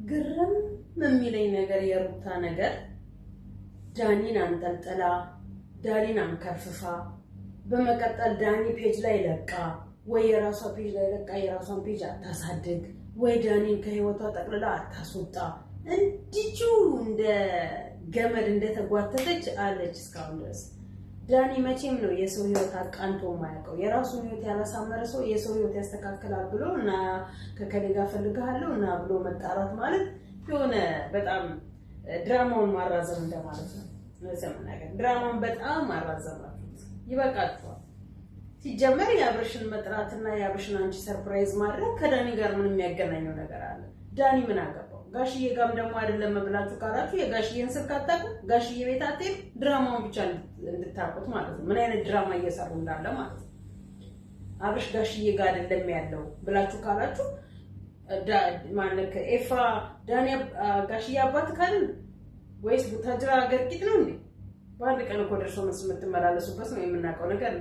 ግርም የሚለኝ ነገር የሩታ ነገር ዳኒን አንጠልጥላ ዳኒን አንከርፍፋ በመቀጠል ዳኒ ፔጅ ላይ ለቃ ወይ የራሷ ፔጅ ላይ ለቃ የራሷን ፔጅ አታሳድግ ወይ ዳኒን ከህይወቷ ጠቅልላ አታስወጣ እንዲቹ እንደ ገመድ እንደተጓተተች አለች እስካሁን ድረስ። ዳኒ መቼም ነው የሰው ህይወት አቃንቶ ማያውቀው። የራሱን ህይወት ያላሳመረ ሰው የሰው ህይወት ያስተካክላል ብሎ እና ከከሌጋ ፈልጋለሁ እና ብሎ መጣራት ማለት የሆነ በጣም ድራማውን ማራዘም እንደማለት ነው። ለሰማናገር ድራማውን በጣም ማራዘማችሁት ይበቃችኋል። ሲጀመር የአብርሽን መጥራትና የአብርሽን አንቺ ሰርፕራይዝ ማድረግ ከዳኒ ጋር ምን የሚያገናኘው ነገር አለ? ዳኒ ምን አገባው? ጋሽዬ ጋም ደግሞ አይደለም መብላችሁ ካላችሁ የጋሽዬን ስልክ አታውቁ፣ ጋሽዬ ቤት አትሄዱ። ድራማውን ብቻ እንድታውቁት ማለት ነው። ምን አይነት ድራማ እየሰሩ እንዳለ ማለት ነው። አብርሽ ጋሽዬ ጋር አይደለም ያለው ብላችሁ ካላችሁ ማለት ኤፋ ዳኒ ጋሽዬ አባት ካለ ወይስ ቡታጅራ አገርቂት ነው እንዴ? በአንድ ቀን እኮ ደርሶ መልስ የምትመላለሱበት ነው የምናውቀው ነገር።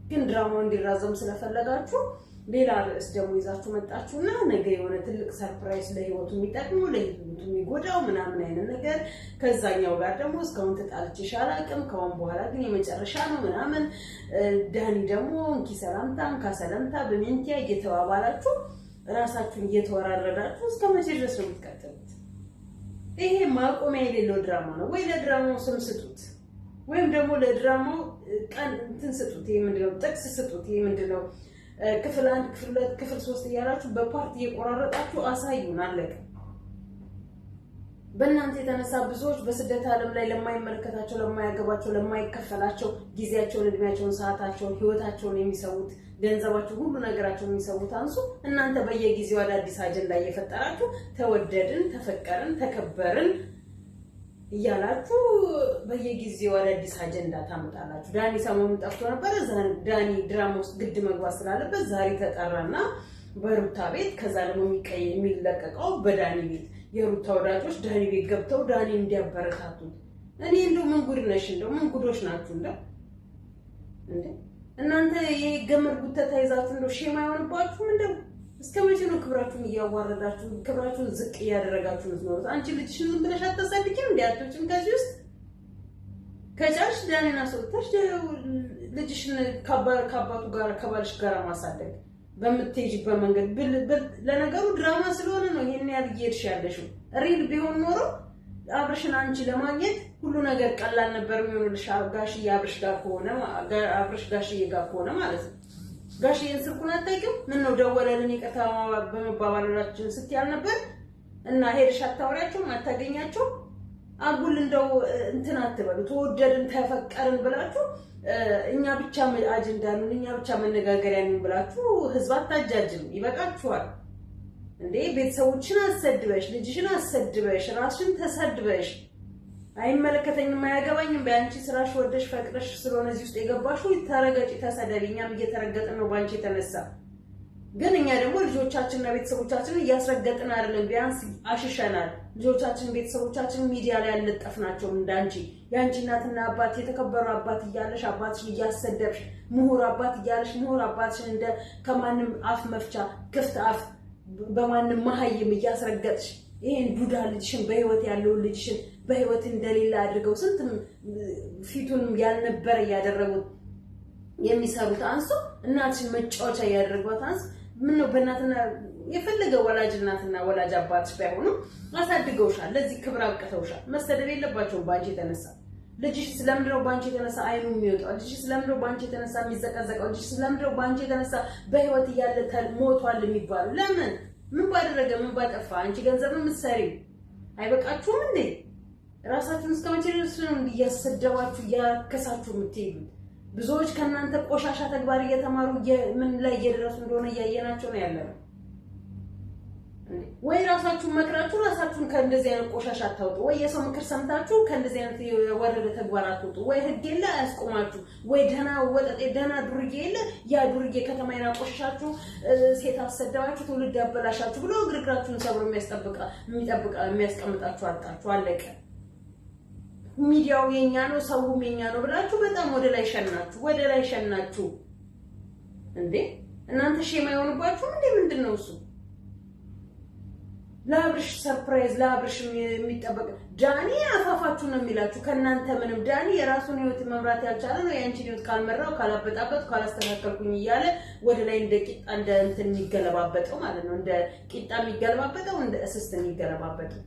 ግን ድራማው እንዲራዘም ስለፈለጋችሁ ሌላ ርዕስ ደግሞ ይዛችሁ መጣችሁና ነገ የሆነ ትልቅ ሰርፕራይዝ ለህይወቱ የሚጠቅመው ለህይወቱ የሚጎዳው ምናምን አይነት ነገር ከዛኛው ጋር ደግሞ እስካሁን ተጣልቼሽ አላውቅም ከአሁን በኋላ ግን የመጨረሻ ነው ምናምን ዳኒ ደግሞ እንኪ ሰላምታ በሜንቲያ እየተባባላችሁ ራሳችሁን እየተወራረዳችሁ እስከ መቼ ድረስ ነው የምትቀጥሉት? ይሄ ማቆሚያ የሌለው ድራማ ነው። ወይ ለድራማው ስም ስጡት ወይም ደግሞ ለድራማው ቀን እንትን ስጡት። ይሄ ምንድነው? ጥቅስ ስጡት። ይሄ ምንድነው? ክፍል 1 ክፍል 2 ክፍል 3 እያላችሁ በፓርት እየቆራረጣችሁ አሳዩን። አለቀ። በእናንተ የተነሳ ብዙዎች በስደት ዓለም ላይ ለማይመለከታቸው፣ ለማያገባቸው፣ ለማይከፈላቸው ጊዜያቸውን፣ እድሜያቸውን፣ ሰዓታቸውን፣ ህይወታቸውን የሚሰውት ገንዘባቸው ሁሉ ነገራቸውን የሚሰውት አንሱ እናንተ በየጊዜው አዳዲስ አጀንዳ እየፈጠራችሁ ተወደድን፣ ተፈቀርን፣ ተከበርን እያላችሁ በየጊዜው አዳዲስ አጀንዳ ታመጣላችሁ። ዳኒ ሰሞኑን ጠፍቶ ነበር። ዳኒ ድራማ ውስጥ ግድ መግባት ስላለበት ዛሬ ተጠራና በሩታ ቤት ከዛ ደግሞ የሚለቀቀው በዳኒ ቤት የሩታ ወዳጆች ዳኒ ቤት ገብተው ዳኒ እንዲያበረታቱት። እኔ እንደው ምን ጉድ ነሽ? እንደው ምን ጉዶች ናችሁ? እንዴ እናንተ የገመድ ጉተታ ይዛችሁ እንደው ሼማ አይሆንባችሁም? እንደው እስከ መቼ ነው ክብራችሁን እያዋረዳችሁ ክብራችሁን ዝቅ እያደረጋችሁ የምትኖሩት? አንቺ ልጅሽን ዝም ብለሽ አታሳድጊም? እንዴ አትወጪም ከዚህ ውስጥ? ከጫሽ ዳኒና ሰውታሽ ልጅሽን ከአባቱ ጋር ከባልሽ ጋር ማሳደግ በምትሄጂበት መንገድ ለነገሩ ድራማ ስለሆነ ነው ይሄን ያህል እየሄድሽ ያለሽው። ሪል ቢሆን ኖሮ አብርሽን አንቺ ለማግኘት ሁሉ ነገር ቀላል ነበር የሚሆንልሽ። ጋሽዬ አብርሽ ጋር ከሆነ አብርሽ ጋሽዬ ጋር ከሆነ ማለት ነው። ጋሽዬን ስልኩን አታውቂም? ምን ነው ደወለልን ይቅርታ በመባባላችን ስትያል ነበር እና ሄደሽ አታወሪያቸውም? አታገኛቸው? አጉል እንደው እንትን አትበሉ። ተወደድን ተፈቀርን ብላችሁ እኛ ብቻ አጀንዳ ነን እኛ ብቻ መነጋገሪያ ነን ብላችሁ ህዝብ አታጃጅሉ። ይበቃችኋል እንዴ! ቤተሰቦችን አሰድበሽ ልጅሽን አሰድበሽ ራስሽን ተሰድበሽ አይመለከተኝም አያገባኝም በአንቺ ስራሽ ወደሽ ፈቅደሽ ስለሆነ እዚህ ውስጥ የገባሽው ተረገጪ ተሰደቢ። እኛም እየተረገጥን ነው ባንቺ የተነሳ። ግን እኛ ደግሞ ልጆቻችንና ቤተሰቦቻችንን እያስረገጥን አይደለም፣ ቢያንስ አሽሸናል። ልጆቻችን ቤተሰቦቻችን ሚዲያ ላይ ያለጠፍናቸው እንዳንቺ ያንቺ እናትና አባት የተከበሩ አባት እያለሽ አባትሽን እያሰደብሽ ምሁር አባት እያለሽ ምሁር አባትሽን እንደ ከማንም አፍ መፍቻ ክፍት አፍ በማንም መሀይም እያስረገጥሽ ይሄን ዱዳ ልጅሽን በህይወት ያለው ልጅሽን በህይወት እንደሌላ አድርገው ስንት ፊቱን ያልነበረ ያደረጉት የሚሰሩት አንሱ እናትሽን መጫወቻ ያደረጓት አንስ ምን ነው በእናትና የፈለገ ወላጅ እናትና ወላጅ አባትሽ ባይሆኑ አሳድገውሻል። ለዚህ ክብር አብቅተውሻል። መሰደብ የለባቸውም ባንቺ የተነሳ። ልጅሽ ስለምንድነው ባንቺ የተነሳ አይኑ የሚወጣው? ልጅሽ ስለምንድነው ባንቺ የተነሳ የሚዘቀዘቀው? ልጅሽ ስለምንድነው ባንቺ የተነሳ በህይወት እያለ ሞቷል የሚባለው? ለምን? ምን ባደረገ ምን ባጠፋ? አንቺ ገንዘብ የምትሰሪው አይበቃችሁም እንዴ? ራሳችሁን እስከመቼ ድረስ ነው እያሰደባችሁ እያከሳችሁ የምትሄዱት? ብዙዎች ከእናንተ ቆሻሻ ተግባር እየተማሩ ምን ላይ እየደረሱ እንደሆነ እያየናቸው ነው ያለነው። ወይ ራሳችሁን መክራችሁ ራሳችሁን ከእንደዚህ አይነት ቆሻሻ አታውጡ፣ ወይ የሰው ምክር ሰምታችሁ ከእንደዚህ አይነት የወረደ ተግባር አትወጡ። ወይ ህግ የለ አያስቆማችሁ፣ ወይ ደህና ወጠጤ ደህና ዱርዬ የለ ያ ዱርዬ ከተማይና ቆሻሻችሁ ሴት አሰደባችሁ ትውልድ ያበላሻችሁ ብሎ ግርግራችሁን ሰብሮ የሚያስቀምጣችሁ አጣችሁ። አለቀ። ሚዲያው የኛ ነው ሰውም የኛ ነው ብላችሁ በጣም ወደ ላይ ሸናችሁ እንዴ! እናንተ ሼማ የሆኑባችሁ እንዴ? ምንድነው እሱ? ለአብርሽ ሰርፕራይዝ ለአብርሽ የሚጠበቅ ዳኒ አፋፋችሁ ነው የሚላችሁ ከናንተ ምንም ዳኒ የራሱን ህይወት መምራት ያልቻለ ነው ያንቺን ህይወት ካልመራው ካላበጣበጥ ካላስተካከልኩኝ እያለ ወደ ላይ እንደ ቂጣ እንደ እንትን የሚገለባበጠው ማለት ነው እንደ ቂጣ የሚገለባበጠው እንደ እስስት የሚገለባበጠው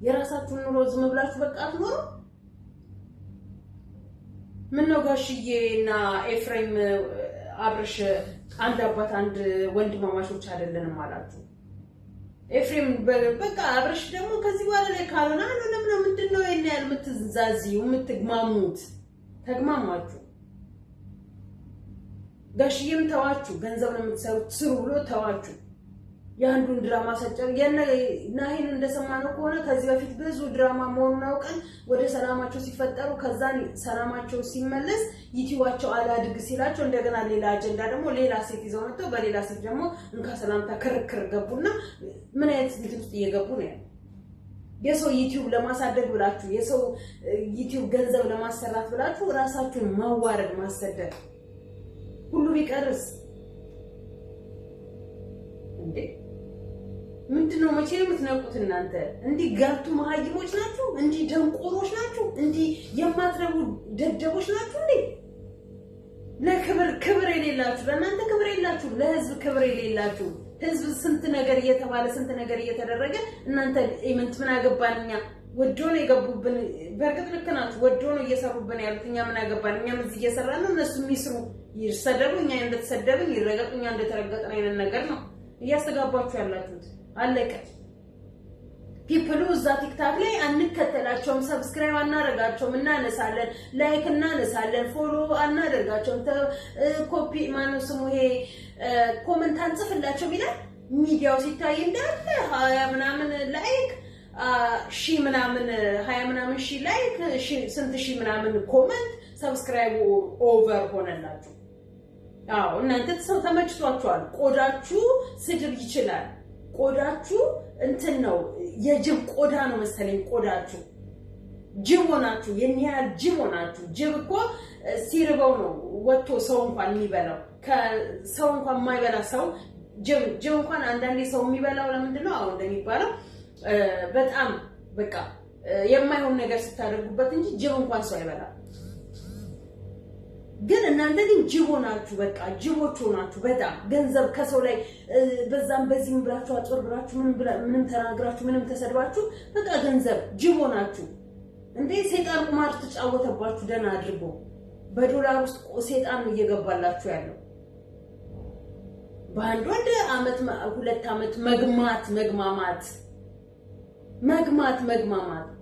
የራሳችሁን ኑሮ ዝም ብላችሁ በቃ አትኖሩ ምን ነው ጋሽዬና ኤፍሬም አብርሽ አንድ አባት አንድ ወንድማማቾች አይደለንም አላችሁ ኤፍሬም በቃ አብርሽ ደግሞ ከዚህ በኋላ ላይ ካልሆነ ለምን ምንድነው ያለ የምትዛዚው የምትግማሙት ተግማማችሁ ጋሽዬም ተዋችሁ ገንዘብ ነው የምትሰሩት ስሩ ብሎ ተዋችሁ ያንዱን ድራማ ሰጨር ናሂን እንደሰማነው ከሆነ ከዚህ በፊት ብዙ ድራማ መሆኑን አውቀን ወደ ሰላማቸው ሲፈጠሩ ከዛን ሰላማቸው ሲመለስ ዩቲዩባቸው አላድግ ሲላቸው እንደገና ሌላ አጀንዳ ደግሞ ሌላ ሴት ይዘው መጥተው በሌላ ሴት ደግሞ እንካ ሰላምታ ክርክር ገቡና ምን አይነት ቪዲዮ ውስጥ እየገቡ ነው ያለው የሰው ዩቲዩብ ለማሳደግ ብላችሁ የሰው ዩቲዩብ ገንዘብ ለማሰራት ብላችሁ ራሳችሁን ማዋረድ ማሰደድ ሁሉ ቢቀርስ እንዴ ምንድነው መቼ ነው የምትነቁት እናንተ እንዲ ጋቱ መሀይሞች ናችሁ እንዲ ደንቆሮች ናችሁ እንዲ የማትረቡ ደደቦች ናችሁ እንዴ ለክብር የሌላችሁ ለእናንተ ክብር የሌላችሁ ለህዝብ ክብር የሌላችሁ ህዝብ ስንት ነገር እየተባለ ስንት ነገር እየተደረገ እናንተ ኢምንት ምን አገባንኛ ወዶ ነው የገቡብን በርግጥ ልክ ናችሁ ወዶ ነው እየሰሩብን ያሉት እኛ ምን አገባን እኛም እዚህ እየሰራን ነው እነሱ የሚስሩ ይሰደቡ እኛ እንደተሰደብን ይረገጡ እኛ እንደተረገጥን አይነት ነገር ነው እያስተጋባችሁ ያላችሁት አለቀ ፒፕሉ እዛ ቲክታክ ላይ አንከተላቸውም ሰብስክራይብ አናደርጋቸውም እናነሳለን ላይክ እናነሳለን ፎሎ አናደርጋቸውም ኮፒ ማነው ስሙ ይሄ ኮሜንት አንጽፍላቸው ይላል ሚዲያው ሲታይ እንዳለ 20 ምናምን ላይክ ሺ ምናምን 20 ምናምን ሺ ላይክ ስንት ሺ ምናምን ኮሜንት ሰብስክራይብ ኦቨር ሆነላችሁ አዎ እናንተ ሰው ተመችቷችኋል ቆዳችሁ ስድብ ይችላል ቆዳችሁ እንትን ነው የጅብ ቆዳ ነው መሰለኝ ቆዳችሁ ጅብ ሆናችሁ የሚያል ጅብ ሆናችሁ ጅብ እኮ ሲርበው ነው ወጥቶ ሰው እንኳን የሚበላው ከሰው እንኳን የማይበላ ሰው ጅብ እንኳን አንዳንዴ ሰው የሚበላው ለምንድነው አሁን እንደሚባለው በጣም በቃ የማይሆን ነገር ስታደርጉበት እንጂ ጅብ እንኳን ሰው አይበላም ግን እናንተ ግን ጅብ ሆናችሁ በቃ ጅቦች ሆናችሁ በጣም ገንዘብ ከሰው ላይ በዛም በዚህም ብላችሁ አጥርብራችሁ ምንም ተናግራችሁ ምንም ተሰድባችሁ በቃ ገንዘብ ጅብ ሆናችሁ እንዴ ሰይጣን ቁማር ተጫወተባችሁ ደና አድርጎ በዶላር ውስጥ ሰይጣን እየገባላችሁ ያለው በአንድ ወደ አመት ሁለት አመት መግማማት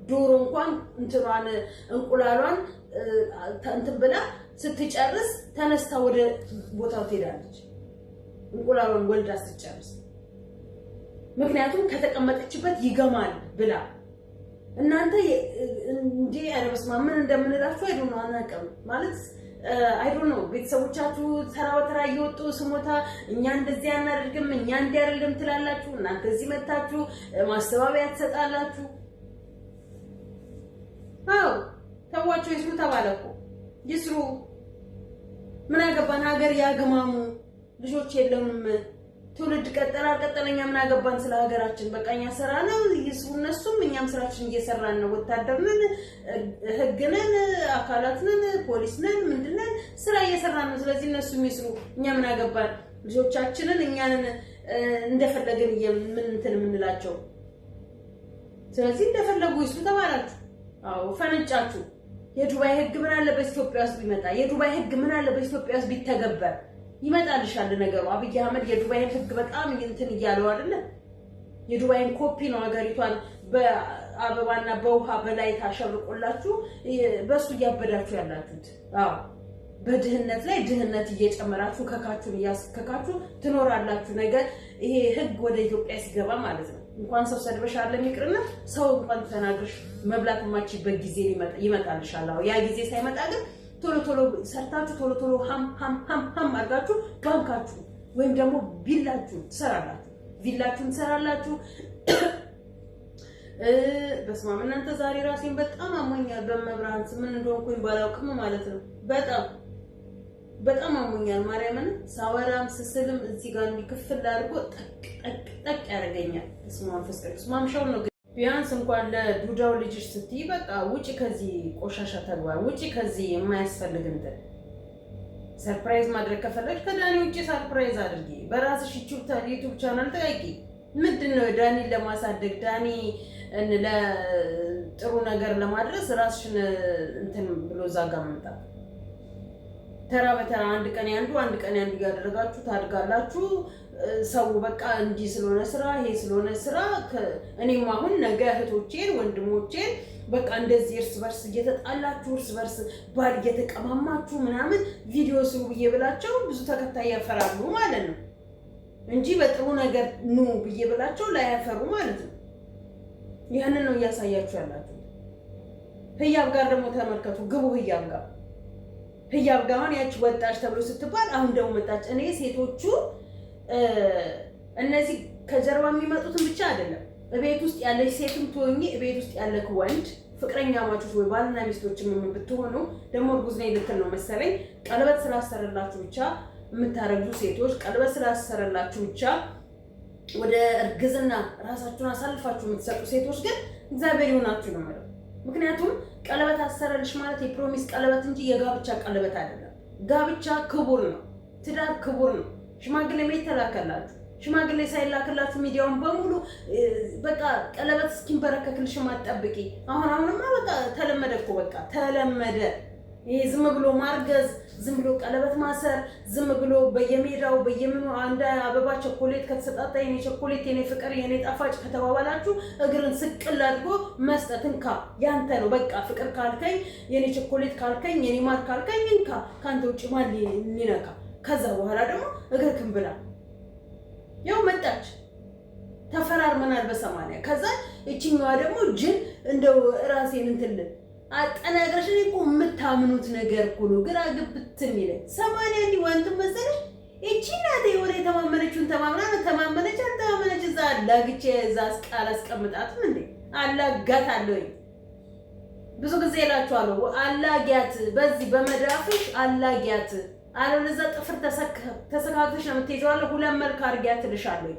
ዶሮ እንኳን እንትሯን እንቁላሏን እንትን ብላ ስትጨርስ ተነስታ ወደ ቦታው ትሄዳለች እንቁላሏን ወልዳ ስትጨርስ ምክንያቱም ከተቀመጠችበት ይገማል ብላ እናንተ እንዴ አረብስ ማምን እንደምንላችሁ አይዶን አናቀም ማለት አይዶን ነው ቤተሰቦቻችሁ ተራ እየወጡ ስሞታ እኛ እንደዚህ አናደርግም እኛ እንዲህ አይደለም ትላላችሁ እናንተ እዚህ መጣችሁ ማስተባበያ ተሰጣላችሁ አው ተዋቸው ይስሩ ተባለኩ ይስሩ ምን አገባን ሀገር ያገማሙ ልጆች የለንም ትውልድ ቀጠለኛ ምን አገባን ስለ ሀገራችን በቃኛ ሰራና ይስሩ እነሱም እኛም ስራችን እየሰራን ነው ወታደርነን ህግነን አካላትነን ፖሊስነን ምንድነን ስራ እየሰራን ነው ስለዚህ እነሱም ይስሩ እኛ ምን አገባን ልጆቻችንን እኛን እንደፈለገን ምን እንትን ምንላቸው ስለዚህ እንደፈለጉ ይስሩ ተባላችሁ አው ፈነጫችሁ የዱባይ ህግ ምን አለ በኢትዮጵያ ውስጥ ቢመጣ የዱባይ ህግ ምን አለ በኢትዮጵያ ውስጥ ቢተገበር ይመጣልሻል ነገሩ አብይ አህመድ የዱባይ ህግ በጣም እንትን ይያለው አይደለ የዱባይን ኮፒ ነው ሀገሪቷን በአበባና በውሃ በላይ ታሸርቆላችሁ በሱ ያበዳችሁ ያላችሁት አዎ በድህነት ላይ ድህነት እየጨመራችሁ ከካችሁን ያስከካችሁ ትኖራላችሁ ነገር ይሄ ህግ ወደ ኢትዮጵያ ሲገባ ማለት ነው እንኳን ሰው ሰድበሽ አይደለም ይቅርና ሰው እንኳን ተናግረሽ መብላት ማችበት ጊዜ ይመጣልሻል አዎ ያ ጊዜ ሳይመጣ ግን ቶሎ ሰርታችሁ ቶሎ ሃም አድርጋችሁ ባንካችሁ ወይም ደግሞ ቢላችሁ ትሰራላችሁ በስማም እናንተ ዛሬ ራሴን በጣም አሞኛል በመብራን ምን እንደሆንኩኝ ባላውቅም ማለት ነው በጣም አሞኛል ማርያምን ሳወራም ስስልም እዚህ ጋር እንዲክፍል አድርጎ ጠቅ ያደርገኛል። እስማ መንፈስ ቅዱስ ማምሻው ነው። ቢያንስ እንኳን ለዱዳው ልጅሽ ስትይ በቃ ውጪ ከዚህ ቆሻሻ ተግባር ውጪ ከዚህ የማያስፈልግ እንትን ሰርፕራይዝ ማድረግ ከፈለግሽ ከዳኒ ውጪ ሰርፕራይዝ አድርጊ። በራስሽ ዩቲዩብ ቻናል ተጠቂ። ምንድነው ዳኒን ለማሳደግ ዳኒ ለጥሩ ነገር ለማድረስ ራስሽን እንትን ብሎ ዛጋ መምጣት ተራ በተራ አንድ ቀን ያንዱ ያደረጋችሁ ታድጋላችሁ። ሰው በቃ እንጂ ስለሆነ ስራ ይሄ ስለሆነ ስራ እኔም አሁን ነገ እህቶቼን ወንድሞቼን በቃ እንደዚህ እርስ በርስ እየተጣላችሁ እርስ በርስ ባል እየተቀማማችሁ ምናምን ቪዲዮ ስሩ ብዬ ብላቸው ብዙ ተከታይ ያፈራሉ ማለት ነው እንጂ በጥሩ ነገር ኑ ብዬ ብላቸው ላያፈሩ ማለት ነው። ይሄንን ነው እያሳያችሁ ያላችሁ። ህያብ ጋር ደግሞ ተመልከቱ። ግቡ ህያብ ጋር አሁን ያቺ ወጣች ተብሎ ስትባል አሁን ደግሞ መጣች። እኔ ሴቶቹ እነዚህ ከጀርባ የሚመጡትን ብቻ አይደለም እቤት ውስጥ ያለች ሴትም ትሆኚ እቤት ውስጥ ያለክ ወንድ ፍቅረኛ ማቾች ወይ ባልና ሚስቶችም ብትሆኑ ደግሞ እርጉዝ ነኝ ልትል ነው መሰለኝ ቀለበት ስላሰረላችሁ ብቻ የምታረጉ ሴቶች ቀለበት ስላሰረላችሁ ብቻ ወደ እርግዝና ራሳችሁን አሳልፋችሁ የምትሰጡ ሴቶች ግን እግዚአብሔር ይሁናችሁ ነው ማለት። ምክንያቱም ቀለበት አሰረልሽ ማለት የፕሮሚስ ቀለበት እንጂ የጋብቻ ቀለበት አይደለም። ጋብቻ ክቡር ነው። ትዳር ክቡር ነው። ሽማግሌ ተላከላችሁ። ሽማግሌ ሳይላክላችሁ ሚዲያውን በሙሉ በቃ ቀለበት እስኪንበረከክልሽ ማጠብቂ። አሁንማ በቃ ተለመደ እኮ በቃ ተለመደ። ይሄ ዝም ብሎ ማርገዝ፣ ዝም ብሎ ቀለበት ማሰር፣ ዝም ብሎ በየሜዳው በየምኑ አንድ አበባ ቸኮሌት ከተሰጣጣ የኔ ቸኮሌት የኔ ፍቅር የኔ ጣፋጭ ከተባባላችሁ እግርን ስቅል አድርጎ መስጠት እንካ ያንተ ነው በቃ ፍቅር ካልከኝ የኔ ቸኮሌት ካልከኝ የኔ ማር ካልከኝ እንካ ካንተ ውጭ ማን ሊነካ። ከዛ በኋላ ደግሞ እግርክን ብላ ያው መጣች ተፈራርመናል በ80 ከዛ እቺኛዋ ደግሞ ጅን እንደው ራሴን እንትን አጠናግረሽ እኮ የምታምኑት ነገር እኮ ነው ግራ ግብት የሚለኝ 80 እንዲ ወንት መሰለሽ እቺ ናት የወሬ ተማመነችውን ተማመነች አልተማመነች እዛ አላግቼ እዛ ቃል አስቀምጣትም እንዴ አላጋታለሁ። ብዙ ጊዜ እላችኋለሁ አላጊያት በዚህ በመዳፍሽ አላጊያት አለበለዛ ጥፍር ተሰካክተሽ ነው የምትይዘው አለ ሁለት መልክ አርጊያት እልሻለሁ።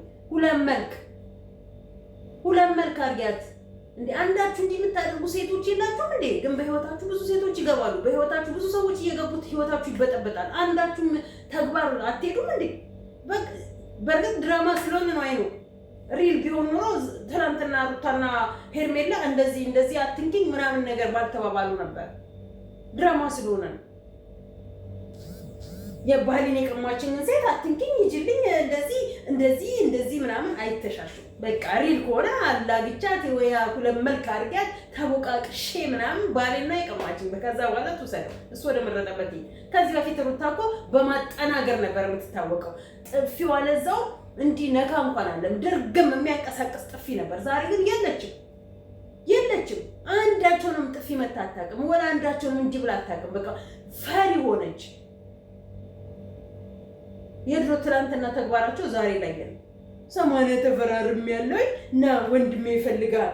ሁለት መልክ አርጊያት እንዴ አንዳችሁ እንዲህ የምታደርጉ ሴቶች የላችሁም እንዴ? ግን በህይወታችሁ ብዙ ሴቶች ይገባሉ። በህይወታችሁ ብዙ ሰዎች እየገቡት ህይወታችሁ ይበጠበጣል። አንዳችሁም ተግባር አትሄዱም እንዴ? በርግጥ ድራማ ስለሆነ ነው አይኑ ሪል ቢሆን ኖሮ ትናንትና ሩታና ሄርሜላ እንደዚህ አትንኪኝ ምናምን ነገር ባልተባባሉ ነበር። ድራማ ስለሆነ ነው። የባህሊን የቀማችንን ሴት አትንኪኝ ይጅልኝ እንደዚህ ምናምን አይተሻሹ። በቃ ሪል ከሆነ አላግቻት ወይ ሁለት መልክ አድርጊያት ተቦቃቅሼ ምናምን ባሌና የቀማችን ከዛ በኋላ ትውሰድ እሱ ወደ መረጠበት። ከዚህ በፊት ሩታ እኮ በማጠናገር ነበር የምትታወቀው። ጥፊው አለዛው እንዲህ ነካ እንኳን አለም ድርግም የሚያንቀሳቀስ ጥፊ ነበር። ዛሬ ግን የለችም። አንዳቸውንም ጥፊ መታ አታውቅም። ወላ አንዳቸውንም እንጂ ብላ አታውቅም። በቃ ፈሪ ሆነች። የድሮ ትላንትና ተግባራቸው ዛሬ ላይ ነው። 80 ተፈራርም ያለው ና ወንድሜ ይፈልጋል።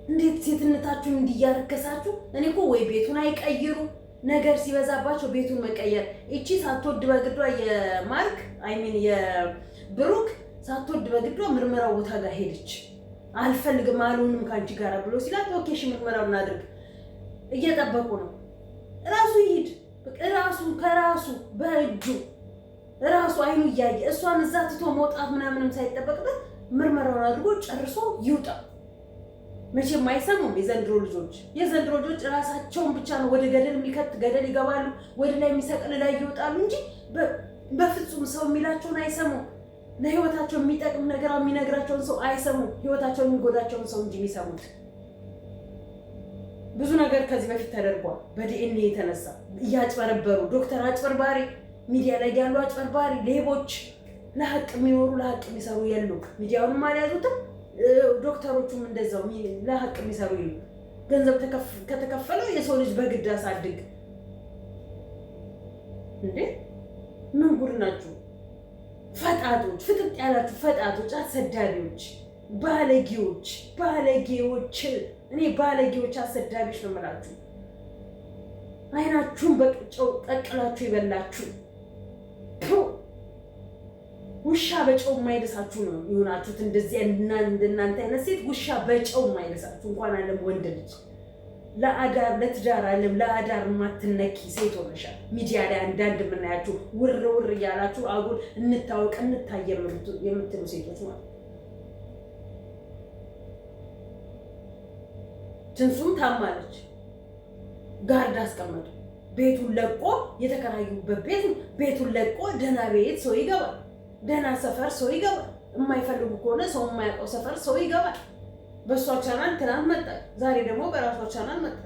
እንዴት ሴትነታችሁን እንዲያረከሳችሁ። እኔ እኮ ወይ ቤቱን አይቀይሩ ነገር ሲበዛባቸው ቤቱን መቀየር። እቺ ሳትወድ በግዷ የብሩክ ሳትወድ በግዷ ምርመራው ቦታ ጋር ሄደች። አልፈልግም አልሆንም ካንቺ ጋር ብሎ ሲላት ኦኬ እሺ ምርመራውን አድርግ እየጠበቁ ነው። ራሱ ይሄድ ከራሱ በእጁ ራሱ አይኑ እያየ እሷን እዛ ትቶ መውጣት ምናምንም ሳይጠበቅበት ምርመራውን አድርጎ ጨርሶ ይውጣ። መቼም አይሰሙም የዘንድሮ ልጆች ራሳቸውን ብቻ ነው ወደ ገደል የሚከት ገደል ይገባሉ፣ ወደ ላይ የሚሰቅል ላይ ይወጣሉ እንጂ በፍጹም ሰው የሚላቸውን አይሰሙም። ለህይወታቸው የሚጠቅም ነገር የሚነግራቸውን ሰው አይሰሙም። ህይወታቸውን የሚጎዳቸውን ሰው እንጂ የሚሰሙት። ብዙ ነገር ከዚህ በፊት ተደርጓል። በዲኤንኤ የተነሳ እያጭበረበሩ ዶክተር አጭበርባሪ፣ ሚዲያ ላይ ያሉ አጭበርባሪ ሌቦች፣ ለሀቅ የሚኖሩ ለሀቅ የሚሰሩ የሉ። ሚዲያውንም አልያዙትም። ዶክተሮቹም እንደዛው ለሀቅ የሚሰሩ የሉ። ገንዘብ ከተከፈለው የሰው ልጅ በግድ አሳድግ እንዴ! ምን ጉድ ናችሁ? ፈጣጦች፣ ፍጥጥ ያላችሁ ፈጣጦች፣ አሰዳቢዎች፣ ባለጌዎች። እኔ ባለጌዎች አሰዳቢዎች ነው የምላችሁ። አይናችሁን በጨው ጠቅላችሁ ይበላችሁ። ውሻ በጨው የማይደሳችሁ ነው ይሆናችሁት። እንደዚህ እንደናንተ አይነት ሴት ውሻ በጨው የማይደሳችሁ እንኳን አለም ወንድ ልጅ ለአዳር ለትዳር አለም ለአዳር ማትነኪ ሴት ሆነሻል። ሚዲያ ላይ አንዳንድ የምናያችሁ ውር ውር እያላችሁ አጉል እንታወቅ እንታየር የምትሉ ሴቶች ማለት ትንሱም ታማለች። ጋርድ አስቀመጡ። ቤቱን ለቆ የተከራዩበት ቤቱን ለቆ ደህና ቤት ሰው ይገባል። ደህና ሰፈር ሰው ይገባል። የማይፈልጉ ከሆነ ሰው የማያውቀው ሰፈር ሰው ይገባል። በሷ ቻናል ትናንት መጣ፣ ዛሬ ደግሞ በራሷ ቻናል መጣ።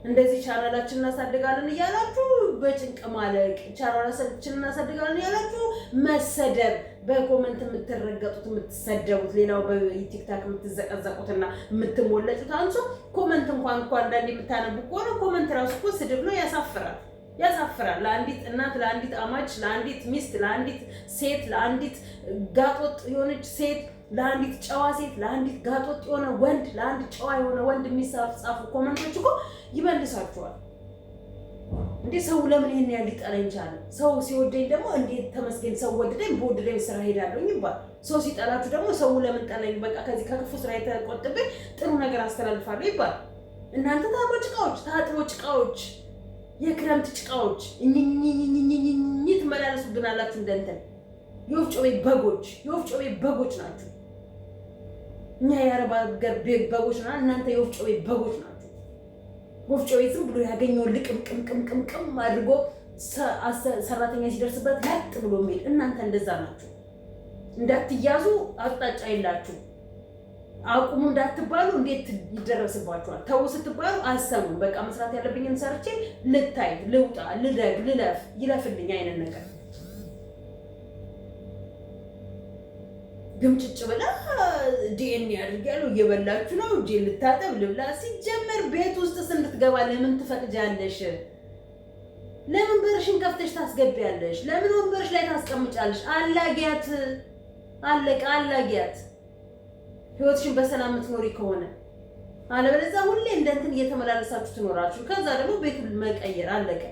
እንደዚህ ቻናላችን እናሳድጋለን እያላችሁ በጭንቅ ማለቅ፣ ቻናላችን እናሳድጋለን እያላችሁ መሰደብ፣ በኮመንት የምትረገጡት የምትሰደቡት፣ ሌላው በቲክታክ የምትዘቀዘቁትና የምትሞለጩት አንሶ ኮመንት እንኳን አንዳንዴ የምታነቡ ከሆነ ኮመንት ራሱ እኮ ስድብ ነው። ያሳፍራል፣ ያሳፍራል። ለአንዲት እናት፣ ለአንዲት አማች፣ ለአንዲት ሚስት፣ ለአንዲት ሴት፣ ለአንዲት ጋጦጥ የሆነች ሴት፣ ለአንዲት ጨዋ ሴት፣ ለአንዲት ጋጦጥ የሆነ ወንድ፣ ለአንድ ጨዋ የሆነ ወንድ የሚጻፉ ኮመንቶች እኮ ይመልሳቸዋል። እንዴ ሰው ለምን ይሄን ያህል ሊጠላኝ ቻለ? ሰው ሲወደኝ ደግሞ እንዴት ተመስገን ሰው ወደደኝ በወደደኝ ስራ ሄዳለሁ ይባል። ሰው ሲጠላችሁ ደግሞ ሰው ለምን ጠላኝ፣ በቃ ከዚህ ከክፉ ስራ የተቆጥቤ ጥሩ ነገር አስተላልፋለሁ ይባል። እናንተ ታጥቦ ጭቃዎች የክረምት ጭቃዎች እኝኝኝኝኝኝ ትመላለሱብናላችሁ። እንደንተን የወፍጮ ቤት በጎች ናችሁ። እኛ የአረብ ሀገር በጎች ና እናንተ የወፍጮ ቤት በጎች ናችሁ። ወፍጮ ቤት ዝም ብሎ ያገኘውን ልቅምቅምቅምቅም አድርጎ ሰራተኛ ሲደርስበት ለጥ ብሎ የሚል እናንተ እንደዛ ናችሁ። እንዳትያዙ አቅጣጫ የላችሁ። አቁሙ እንዳትባሉ እንዴት ይደረስባችኋል? ተው ስትባሉ አሰሙ። በቃ መስራት ያለብኝን ሰርቼ ልታይ፣ ልውጣ፣ ልደግ፣ ይለፍልኝ አይነት ነገር ግምጭጭ ብላ ዲኤንኤ አድርጊያለሁ እየበላችሁ ነው እንጂ ልታጠብ ልብላ። ሲጀመር ቤት ውስጥ እንድትገባ ለምን ትፈቅጃለሽ? ለምን በርሽን ከፍተሽ ታስገቢያለሽ? ለምን ወንበርሽ ላይ ታስቀምጫለሽ? አላጊያት፣ አለቀ። አላጊያት ህይወትሽን በሰላም የምትኖሪ ከሆነ አለበለዚያ ሁሌ እንደንትን እየተመላለሳችሁ ትኖራችሁ። ከዛ ደግሞ ቤቱን መቀየር አለቀ።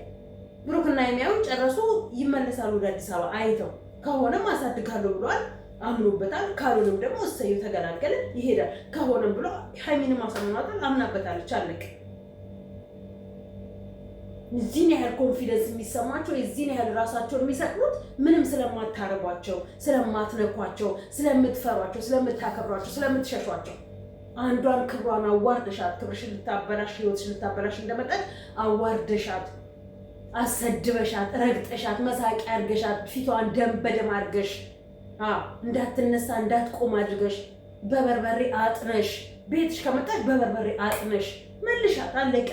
ብሩክና የሚያውን ጨረሱ፣ ይመለሳሉ ወደ አዲስ አበባ። አይተው ከሆነም አሳድጋለሁ ብሏል፣ አምኖበታል። ካልሆነም ደግሞ እሰየው ተገላገለ፣ ይሄዳል። ከሆነም ብሎ ሃይሚንም አሳምኗታል፣ አምናበታለች። አለቀ። እዚህን ያህል ኮንፊደንስ የሚሰማቸው የዚህን ያህል ራሳቸውን የሚሰቅሉት ምንም ስለማታረጓቸው፣ ስለማትነኳቸው፣ ስለምትፈሯቸው፣ ስለምታከብሯቸው፣ ስለምትሸሿቸው። አንዷን ክብሯን አዋርደሻት፣ ክብርሽን ልታበላሽ፣ ህይወትሽን ልታበላሽ እንደመጣች አዋርደሻት፣ አሰድበሻት፣ ረግጠሻት፣ መሳቂያ አድርገሻት፣ ፊቷን ደም በደም አድርገሽ እንዳትነሳ እንዳትቆም አድርገሽ በበርበሬ አጥነሽ፣ ቤትሽ ከመጣሽ በበርበሬ አጥነሽ መልሻት። አለቀ።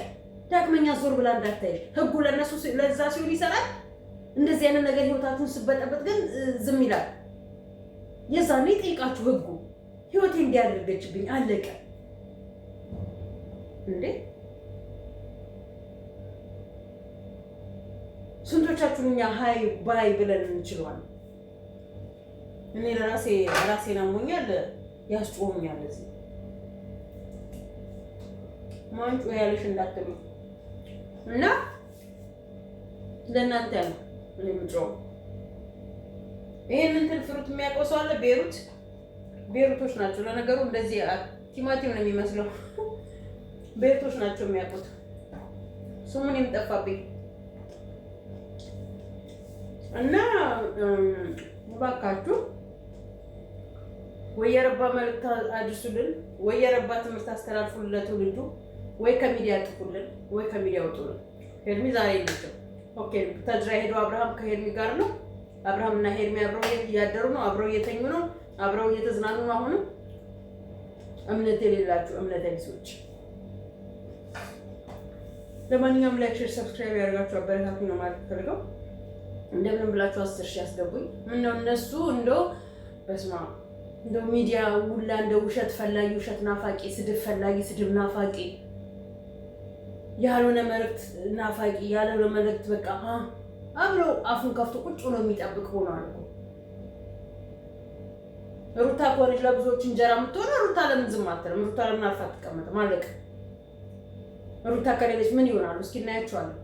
ዳግመኛ ዞር ብላ እንዳታይሽ። ህጉ ለነሱ ለዛ ሲሆን ይሰራል። እንደዚህ አይነት ነገር ህይወታችሁን ስበጠበጥ ግን ዝም ይላል። የዛኔ ጠይቃችሁ ህጉ ህይወቴ እንዲያደርገችብኝ አለቀ። እንዴ ስንቶቻችሁን እኛ ሃይ ባይ ብለን እንችላለን? እኔ ራሴን አሞኛል፣ ያስጮኛል። እዚህ ማንጮ ያለሽ እንዳትሉ እና ለእናንተ ነው እኔ የምጮው። ይሄን እንትን ፍሩት የሚያውቀው ሰው አለ? ቤሩቶች ናቸው ለነገሩ። እንደዚህ ቲማቲም ነው የሚመስለው። ቤሩቶች ናቸው የሚያውቁት። ስሙን የምጠፋብኝ እና እባካችሁ ወይ የረባ መልዕክት አድርሱልን፣ ወይ የረባ ትምህርት አስተላልፉልን ለትውልዱ፣ ወይ ከሚዲያ ጥፉልን፣ ወይ ከሚዲያ አውጡልን። ሄርሚ ዛሬ የለችም። ኦኬ ተጅራ ሄደው አብርሃም ከሄርሚ ጋር ነው። አብርሃምና ሄርሚ አብረው እያደሩ ነው፣ አብረው እየተኙ ነው፣ አብረው እየተዝናኑ ነው። አሁንም እምነት የሌላችሁ እምነት ቢሶች፣ ለማንኛውም ላይክ፣ ሼር፣ ሰብስክራይብ ያደርጋችሁ አበረታቱ ነው ማለት ፈልገው እንደምን ብላችሁ 10 ሺህ ያስገቡኝ። ምን ነው እነሱ እንደው በስማ እንደው ሚዲያ ሁላ እንደው ውሸት ፈላጊ፣ ውሸት ናፋቂ፣ ስድብ ፈላጊ፣ ስድብ ናፋቂ፣ ያልሆነ መልዕክት ናፋቂ፣ ያልሆነ መልዕክት በቃ አብረው አፉን ከፍቶ ቁጭ ብሎ የሚጠብቅ ሆኗል እኮ። ሩታ ከሆነች ለብዙዎች እንጀራ የምትሆነው ሩታ ለምን ዝም አትልም? ሩታ ለምን አልፋ አትቀመጥም? አለቀ። ሩታ ከሌለች ምን ይሆናሉ? እስኪ እናያቸዋለን።